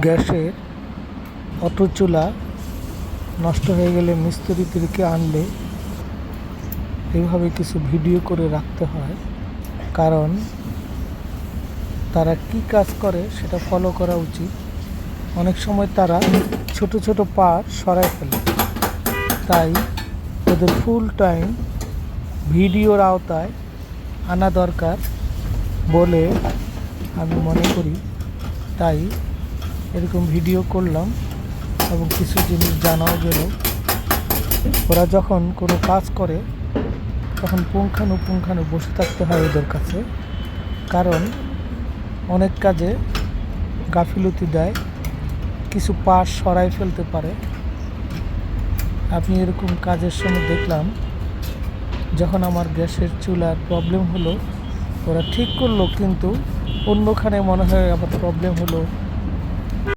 গ্যাসের অটো চুলা নষ্ট হয়ে গেলে মিস্ত্রিদেরকে আনলে এভাবে কিছু ভিডিও করে রাখতে হয়, কারণ তারা কি কাজ করে সেটা ফলো করা উচিত। অনেক সময় তারা ছোট ছোট পার্ট সরাই ফেলে, তাই ওদের ফুল টাইম ভিডিওর আওতায় আনা দরকার বলে আমি মনে করি। তাই এরকম ভিডিও করলাম এবং কিছু জিনিস জানাও গেল। ওরা যখন কোনো কাজ করে তখন পুঙ্খানুপুঙ্খানু বসে থাকতে হয় ওদের কাছে, কারণ অনেক কাজে গাফিলতি দেয়, কিছু পার্ট সরাই ফেলতে পারে। আমি এরকম কাজের সময় দেখলাম, যখন আমার গ্যাসের চুলার প্রবলেম হলো ওরা ঠিক করলো, কিন্তু অন্যখানে মনে হয় আবার প্রবলেম হলো,